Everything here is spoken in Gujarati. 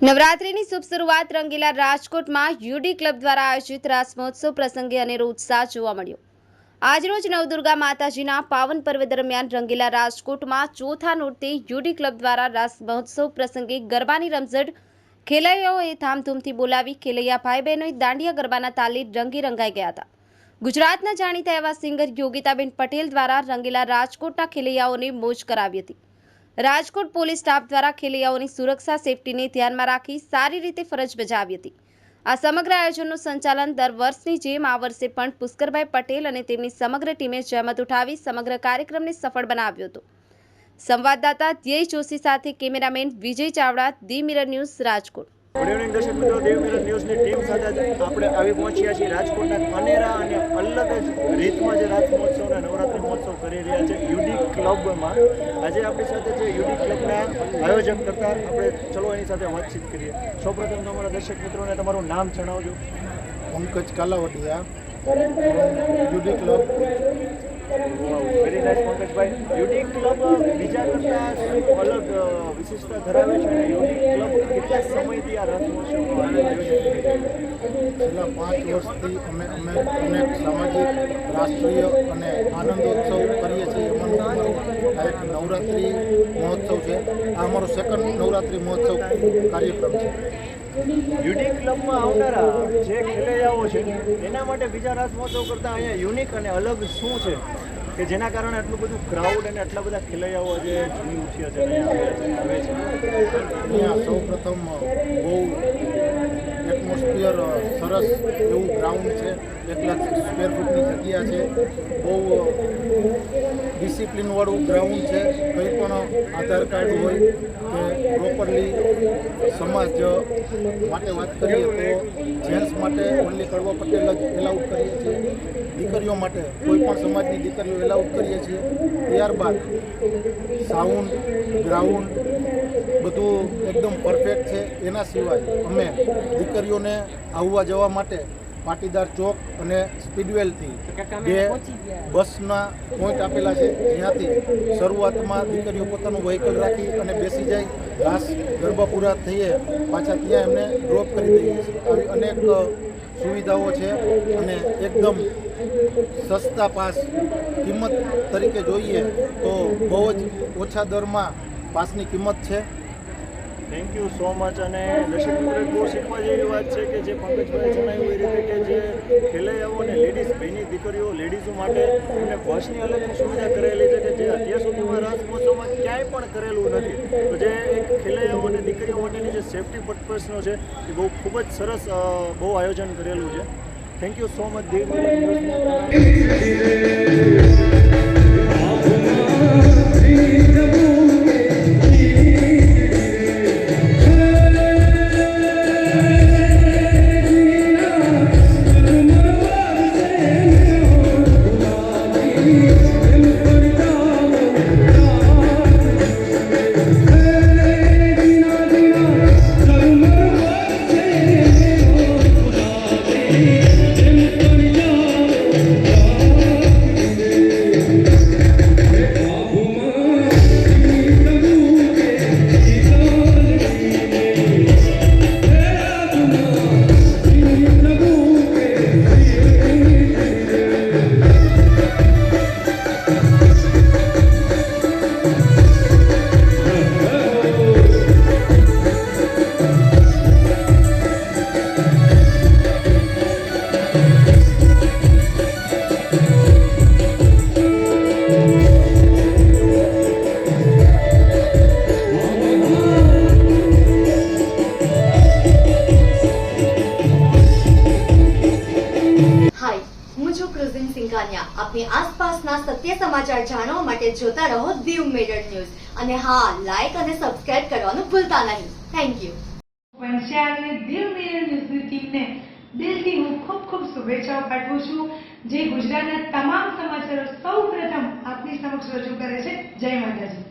નવરાત્રિની શુભ શરૂઆત રંગીલા રાજકોટમાં યુડી ક્લબ દ્વારા આયોજિત રાસ મહોત્સવ પ્રસંગે અનેરો ઉત્સાહ જોવા મળ્યો। આજરોજ નવદુર્ગા માતાજીના પાવન પર્વ દરમિયાન રંગીલા રાજકોટમાં ચોથા નોરતે યુડી ક્લબ દ્વારા રાસ મહોત્સવ પ્રસંગે ગરબાની રમઝટ ખેલૈયાઓએ ધામધૂમથી બોલાવી ખેલૈયા ભાઈ બહેનોએ દાંડિયા ગરબાના તાલે રંગી રંગાઈ ગયા હતા। ગુજરાતના જાણીતા એવા સિંગર યોગિતાબેન પટેલ દ્વારા રંગીલા રાજકોટના ખેલૈયાઓને મોજ કરાવી હતી। રાજકોટ પોલીસ સ્ટાફ દ્વારા ખેલૈયાઓની સુરક્ષા સેફટીને ધ્યાનમાં રાખી સારી રીતે ફરજ બજાવી હતી। આ સમગ્ર આયોજનનું સંચાલન દર વર્ષની જેમ આ વર્ષે પણ પુષ્કરભાઈ પટેલ અને તેમની સમગ્ર ટીમે જહેમત ઉઠાવી સમગ્ર કાર્યક્રમને સફળ બનાવ્યો હતો। સંવાદદાતા ધ્યેય જોશી સાથે cameraman Vijay Chavda, the mirror news, Rajkot. Good evening દર્શક મિત્રો, દેવ મિરર ન્યૂઝની ટીમ સાથે આપણે આવી પહોંચ્યા છીએ રાજકોટના અનેરા અને અલગ જ રીતમાં જે રાસ મહોત્સવ અને નવરાત્રિ મહોત્સવ કરી રહ્યા છે યુડી ક્લબમાં। આજે આપણી સાથે જે યુડી ક્લબના આયોજક કરતા આપણે ચલો એની સાથે વાતચીત કરીએ। સૌપ્રથમ તો અમારા દર્શક મિત્રોને તમારું નામ જણાવજો। Pankaj Kalavadiya, UD club. Very nice પંકજભાઈ। યુડી ક્લબ બીજા કરતાં શું અલગ વિશેષતા ધરાવે છે અને યુડી ક્લબ કેટલા સમયથી આ રાસ મહોત્સવનું આયોજન કરી રહી છે? છેલ્લા 5 વર્ષથી અમે અનેક સામાજિક, રાષ્ટ્રીય અને આનંદોત્સવ કરીએ છીએ। એમાંનું અમારું આ એક નવરાત્રિ મહોત્સવ છે। આ અમારો સેકન્ડ નવરાત્રિ મહોત્સવ કાર્યક્રમ છે। યુડી ક્લબમાં આવનારા જે ખેલૈયાઓ છે એના માટે બીજા રાસ મહોત્સવ કરતાં અહીંયા યુનિક અને અલગ શું છે કે જેના કારણે આટલું બધું ક્રાઉડ અને આટલા બધા ખેલૈયાઓ જે ઝૂમી ઉઠ્યા છે અહીંયા સૌપ્રથમ બહુ એટમોસ્ફિયર સરસ એવું ગ્રાઉન્ડ છે। 1 લાખ સ્ક્વેર ફૂટની જગ્યા છે। બહુ ડિસિપ્લિનવાળું ગ્રાઉન્ડ છે। કંઈ પણ આધાર કાર્ડ હોય કે પ્રોપરલી સમાજ માટે વાત કરીએ તો જેન્ટ્સ માટે ઓનલી કડવા પટેલ જ એલાઉડ કરીએ છીએ। દીકરીઓ માટે કોઈ પણ સમાજની દીકરીઓ એલાઉડ કરીએ છીએ। ત્યારબાદ સાઉન્ડ, ગ્રાઉન્ડ બધું એકદમ પરફેક્ટ છે। એના સિવાય અમે દીકરીઓને આવવા જવા માટે પાટીદાર ચોક અને સ્પીડવેલથી 2 બસના પોઈન્ટ આપેલા છે, જ્યાંથી શરૂઆતમાં દીકરીઓ પોતાનું વ્હીકલ રાખી અને બેસી જાય, રાસ ગરબા પૂરા થઈએ પાછા ત્યાં એમને ડ્રોપ કરી દઈએ છીએ। આવી અનેક સુવિધાઓ છે અને એકદમ સસ્તા પાસ કિંમત તરીકે જોઈએ તો બહુ જ ઓછા દરમાં પાસની કિંમત છે। Thank you so much. અને દર્શક મિત્રો બહુ શીખવા જેવી વાત છે કે જે પંકજભાઈ જણાવ્યું એ રીતે કે જે ખેલૈયાઓ અને લેડીઝ બેની દીકરીઓ લેડીઝો માટે એમને બસની અલગની સુવિધા કરેલી છે કે જે અત્યાર સુધીમાં રાસ મહોત્સવમાં ક્યાંય પણ કરેલું નથી। તો જે એક ખેલૈયાઓ અને દીકરીઓ માટેની જે સેફટી પર્પઝનો છે એ બહુ ખૂબ જ સરસ બહુ આયોજન કરેલું છે। Thank you so much the mirror આપની આસપાસના સત્ય સમાચાર જાણવા માટે જોતા રહો દીવ મિરર ન્યૂઝ અને હા, લાઈક અને સબસ્ક્રાઇબ કરવાનું ભૂલતા નહીં। Thank you. પંચાયતને દીવ મિરર ન્યૂઝની ટીમને દિલથી હું ખૂબ શુભેચ્છાઓ પાઠવું છું, જે ગુજરાતના તમામ સમાચારો સૌપ્રથમ આપની સમક્ષ રજૂ કરે છે। જય માતાજી।